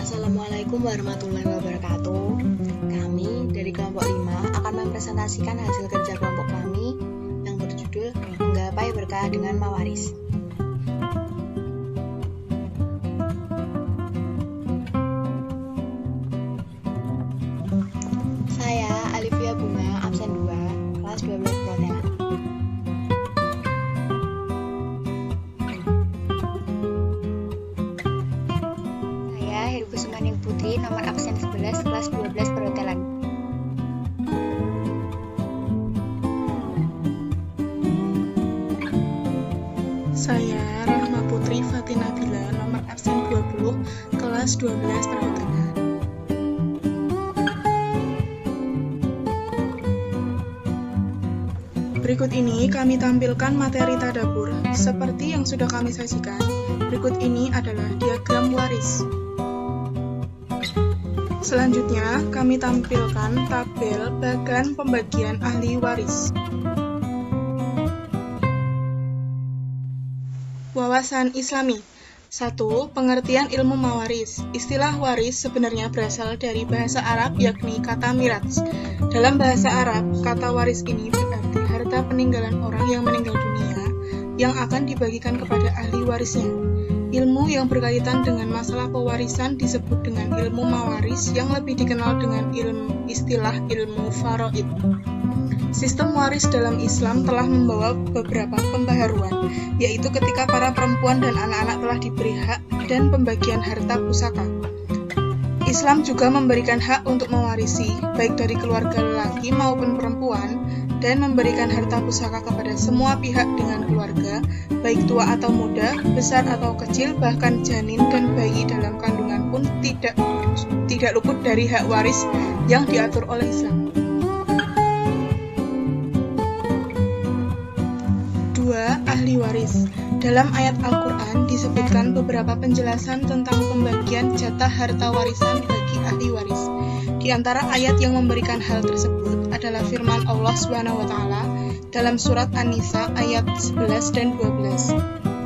Assalamualaikum warahmatullahi wabarakatuh. Kami dari kelompok 5 akan mempresentasikan hasil kerja kelompok kami yang berjudul Menggapai Berkah dengan Mawaris. Saya Alivia Bunga, absen 2, kelas 12 Pontianak. Kusumaning Putri, nomor absen 11, kelas 12 Perhotelan. Saya Rahma Putri Fatina Bila, nomor absen 20, kelas 12 Perhotelan. Berikut ini kami tampilkan materi tadabbur. Seperti yang sudah kami sajikan, berikut ini adalah diagram waris. Selanjutnya, kami tampilkan tabel bagan pembagian ahli waris. Wawasan Islami. 1. Pengertian ilmu mawaris. Istilah waris sebenarnya berasal dari bahasa Arab, yakni kata mirats. Dalam bahasa Arab, kata waris ini berarti harta peninggalan orang yang meninggal dunia yang akan dibagikan kepada ahli warisnya. Ilmu yang berkaitan dengan masalah pewarisan disebut dengan ilmu mawaris yang lebih dikenal dengan istilah ilmu faraid. Sistem waris dalam Islam telah membawa beberapa pembaharuan, yaitu ketika para perempuan dan anak-anak telah diberi hak dan pembagian harta pusaka. Islam juga memberikan hak untuk mewarisi, baik dari keluarga lelaki maupun perempuan, dan memberikan harta pusaka kepada semua pihak dengan keluarga, baik tua atau muda, besar atau kecil, bahkan janin dan bayi dalam kandungan pun tidak luput dari hak waris yang diatur oleh Islam. 2. Ahli waris. Dalam ayat Al-Quran disebutkan beberapa penjelasan tentang pembagian jatah harta warisan bagi ahli waris. Di antara ayat yang memberikan hal tersebut adalah firman Allah SWT dalam surat An-Nisa ayat 11 dan 12.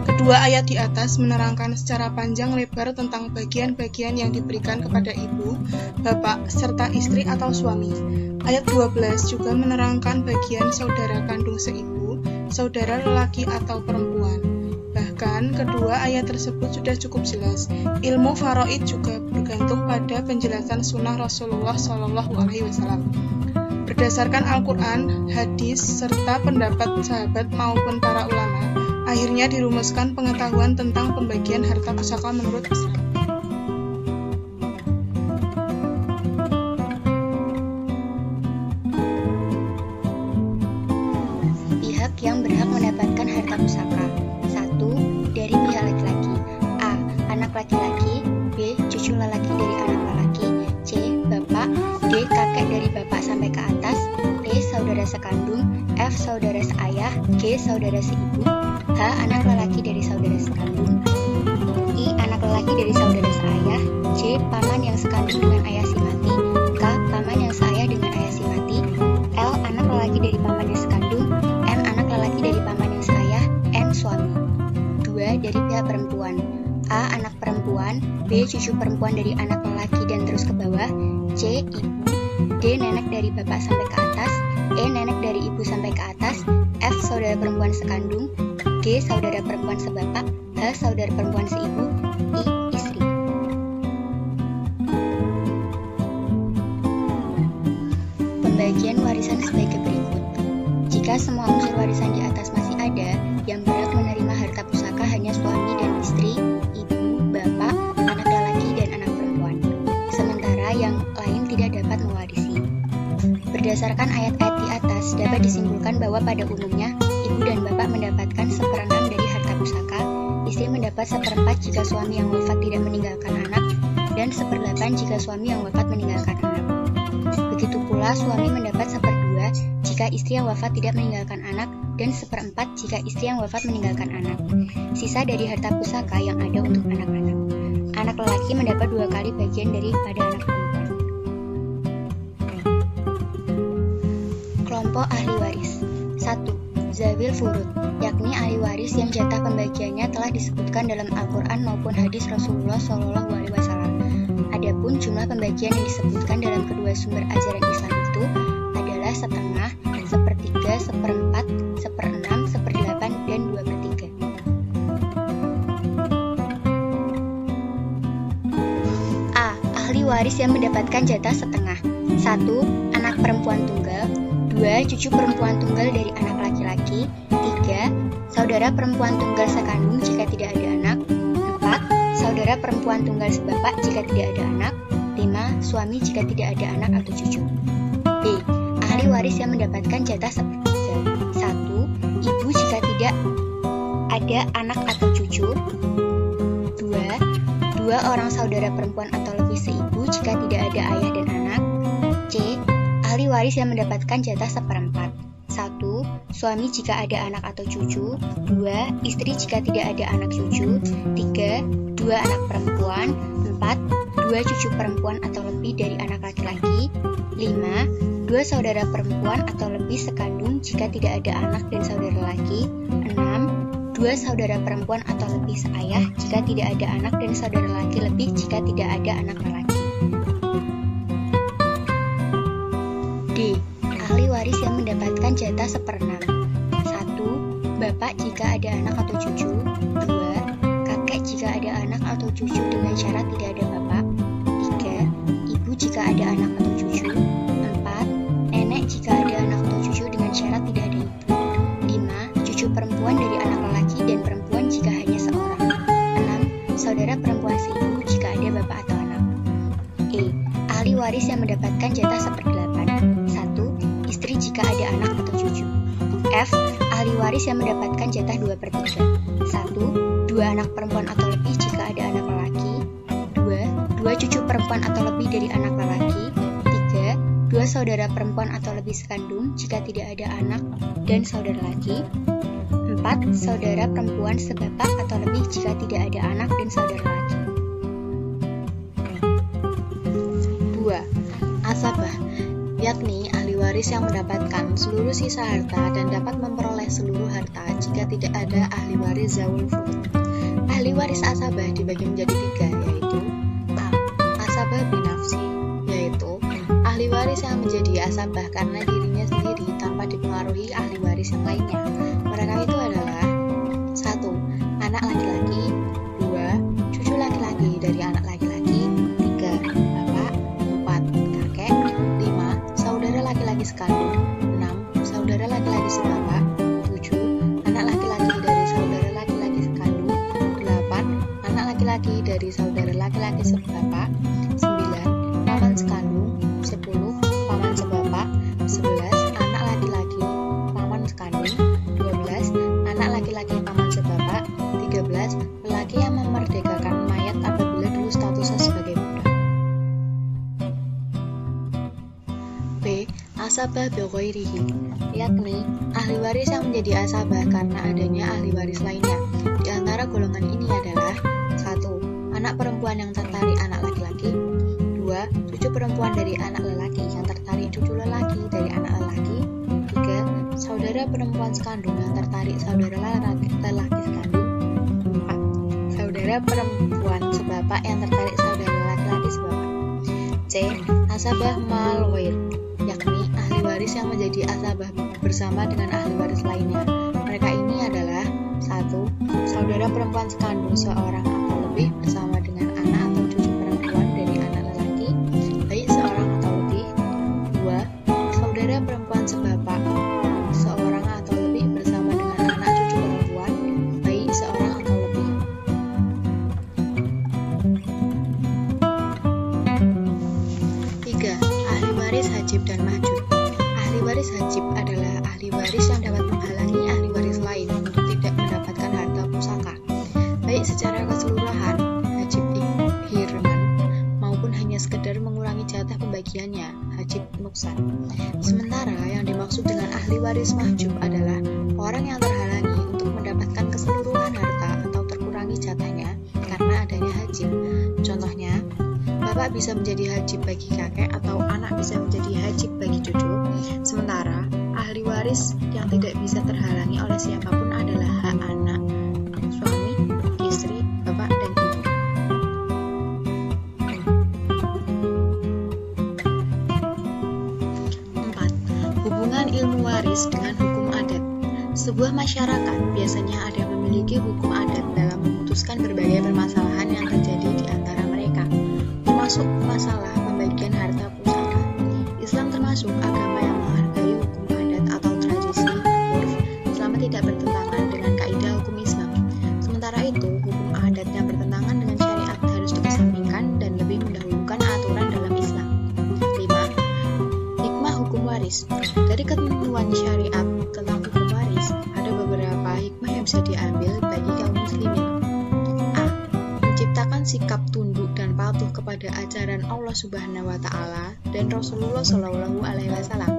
Kedua ayat di atas menerangkan secara panjang lebar tentang bagian-bagian yang diberikan kepada ibu, bapak, serta istri atau suami. Ayat 12 juga menerangkan bagian saudara kandung seibu, saudara lelaki atau perempuan. Bahkan kedua ayat tersebut sudah cukup jelas. Ilmu faraid juga bergantung pada penjelasan sunnah Rasulullah SAW. Berdasarkan Al-Quran, hadis, serta pendapat sahabat maupun para ulama, akhirnya dirumuskan pengetahuan tentang pembagian harta pusaka menurut Islam. Pihak yang berhak mendapatkan harta pusaka. 1. Dari pihak laki-laki. A. Anak laki-laki. B. Cucu lelaki dari anak lelaki. C. Bapak. D. Kakek dari bapak sampai ke atas. E. Saudara sekandung. F. Saudara seayah. G. Saudara seibu. H. Anak lelaki dari saudara sekandung. I. Anak lelaki dari saudara seayah. J. Paman yang sekandung dengan ayah si mati. K. Paman yang seayah dengan ayah si mati. L. Anak lelaki dari paman yang sekandung. M. Anak lelaki dari paman yang seayah. N. Suami. 2. Dari pihak perempuan. A. Anak perempuan. B. Cucu perempuan dari anak lelaki dan terus ke bawah. C. Ibu. D. Nenek dari bapak sampai ke atas. E. Nenek dari ibu sampai ke atas. F. Saudara perempuan sekandung. G. Saudara perempuan sebapak. H. Saudara perempuan seibu. I. Istri. Pembagian warisan sebagai berikut. Jika semua unsur warisan di atas masih ada, yang berhak menerima harta pusaka hanya suami dan istri, ibu, bapak, anak lelaki, dan anak perempuan. Sementara yang lain tidak dapat mewarisi. Berdasarkan ayat-ayat di atas, dapat disimpulkan bahwa pada umumnya, ibu dan bapak mendapatkan 1/6 dari harta pusaka, istri mendapat 1/4 jika suami yang wafat tidak meninggalkan anak, dan 1/8 jika suami yang wafat meninggalkan anak. Begitu pula suami mendapat 1/2 jika istri yang wafat tidak meninggalkan anak, dan 1/4 jika istri yang wafat meninggalkan anak. Sisa dari harta pusaka yang ada untuk anak-anak. Anak lelaki mendapat 2 kali bagian daripada anak perempuan. Kelompok ahli waris. 1. Zawil furud, yakni ahli waris yang jatah pembagiannya telah disebutkan dalam Al-Quran maupun hadis Rasulullah SAW. Adapun jumlah pembagian yang disebutkan dalam kedua sumber ajaran Islam itu adalah setengah, sepertiga, seperempat, seperenam, seperdelapan, dan 2/3. A. Ahli waris yang mendapatkan jatah setengah. 1. Anak perempuan tunggal. 2. Cucu perempuan tunggal dari anak laki-laki. 3. Saudara perempuan tunggal sekandung jika tidak ada anak. 4. Saudara perempuan tunggal sebapak jika tidak ada anak. 5. Suami jika tidak ada anak atau cucu. B. Ahli waris yang mendapatkan jatah sepertiga. 1. Ibu jika tidak ada anak atau cucu. 2. Dua orang saudara perempuan atau lebih seibu jika tidak ada ayah dan anak. C. Ahli waris yang mendapatkan jatah seperempat. 1. Suami jika ada anak atau cucu. 2. Istri jika tidak ada anak cucu. 3. 2 anak perempuan. 4. 2 cucu perempuan atau lebih dari anak laki-laki. 5. 2 saudara perempuan atau lebih sekandung jika tidak ada anak dan saudara laki. 6. 2 saudara perempuan atau lebih seayah jika tidak ada anak dan saudara laki lebih jika tidak ada anak lelaki. D. Ahli waris yang mendapatkan jatah seperenam. 1. Bapak jika ada anak atau cucu. 2. Kakek jika ada anak atau cucu dengan syarat tidak ada bapak. 3. Ibu jika ada anak atau cucu. 4. Nenek jika ada anak atau cucu dengan syarat tidak ada ibu. 5. Cucu perempuan dari anak lelaki dan perempuan jika hanya seorang. 6. Saudara perempuan seibu jika ada bapak atau anak. E. Ahli waris yang mendapatkan jatah seperdelapan. 1. Istri jika ada anak atau cucu. F. Ahli waris yang mendapatkan jatah 2/3. 1. 2 anak perempuan atau lebih jika ada anak lelaki. 2. 2 cucu perempuan atau lebih dari anak lelaki. 3. 2 saudara perempuan atau lebih sekandung jika tidak ada anak dan saudara laki. 4. Saudara perempuan sebapak atau lebih jika tidak ada anak dan saudara laki. 2. Asabah, yakni ahli waris yang mendapatkan seluruh sisa harta dan dapat memperoleh seluruh harta jika tidak ada ahli waris zawul furud. Ahli waris asabah dibagi menjadi 3, yaitu A. Asabah binafsi, yaitu ahli waris yang menjadi asabah karena dirinya sendiri tanpa dipengaruhi ahli waris yang lainnya. Mereka itu adalah 1. Anak laki-laki. 2. Cucu laki-laki dari anak laki-laki. 3. Bapak. 4. Kakek. 5. Saudara laki-laki sekandung. 6. Saudara laki-laki sebapak. 7. Anak laki-laki dari saudara laki-laki sekandung. 8. Anak laki-laki dari saudara laki-laki sebapak. 9. Paman sekandung. 10. Paman sebapak. 11. Anak laki-laki paman sekandung. 12. Anak laki-laki paman sebapak. 13. Lelaki yang memerdekakan mayat apabila dulu statusnya sebagai budak. B. Asabah bighairihi, yakni ahli waris yang menjadi asabah karena adanya ahli waris lainnya. Di antara golongan ini adalah 1. Anak perempuan yang tertarik anak laki-laki. 2. Cucu perempuan dari anak lelaki yang tertarik cucu lelaki dari anak lelaki. 3. Saudara perempuan sekandung yang tertarik saudara lelaki sekandung. 4. Saudara perempuan sebapak yang tertarik saudara laki-laki sebapak. C. Asabah mal ghair, yakni ahli waris yang menjadi asabah bersama dengan ahli waris lainnya. Mereka ini adalah 1. Saudara perempuan sekandung seorang atau lebih bersama dengan anak atau cucu perempuan dari anak lelaki, baik seorang atau lebih. 2. Saudara perempuan sebapak seorang atau lebih bersama dengan anak cucu perempuan, baik seorang atau lebih. 3. Ahli waris hajib dan mahjub. Ahli waris hajib adalah ahli waris yang dapat menghalangi ahli waris lain untuk tidak mendapatkan harta pusaka, baik secara keseluruhan hajib hirman maupun hanya sekedar mengurangi jatah pembagiannya hajib nuksan. Sementara yang dimaksud dengan ahli waris mahjub adalah orang yang terhalangi untuk mendapatkan keseluruhan harta atau terkurangi jatahnya karena adanya hajib. Contohnya, bapak bisa menjadi hajib bagi kakek atau anak bisa menjadi hajib bagi cucu. Sementara ahli waris yang tidak bisa terhalangi oleh siapapun adalah hak anak, suami, istri, bapak, dan ibu. waris dengan hukum adat. Sebuah masyarakat biasanya ada yang memiliki hukum adat dalam memutuskan berbagai permasalahan yang terjadi di antara mereka, termasuk masalah pembagian harta pusaka. Islam termasuk agama yang menghargai hukum adat atau tradisi urf selama tidak bertentangan dengan kaidah hukum Islam. Sementara itu, hukum adat yang bertentangan dengan syariat harus dikesampingkan dan lebih mendahulukan aturan dalam Islam. 5. Hikmah hukum waris. Dari ketentuan syariat tentang hukum waris, ada beberapa hikmah yang bisa diambil bagi kaum muslimin. A. Menciptakan sikap tunduk dan patuh kepada ajaran Allah Subhanahu wa taala dan Rasulullah Shallallahu alaihi wasallam.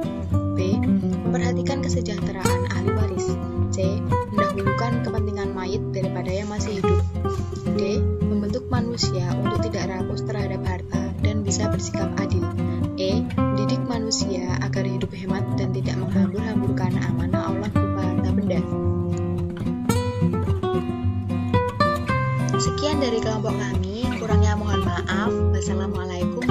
B. Memperhatikan kesejahteraan ahli waris. C. Mendahulukan kepentingan mayit daripada yang masih hidup. D. Membentuk manusia untuk tidak rakus terhadap harta dan bisa bersikap adil. E. Mendidik manusia agar hidup hemat dan tidak menghambur-hamburkan amanah Allah berupa harta benda. Sekian dari kelompok kami, kurangnya mohon maaf. Wassalamualaikum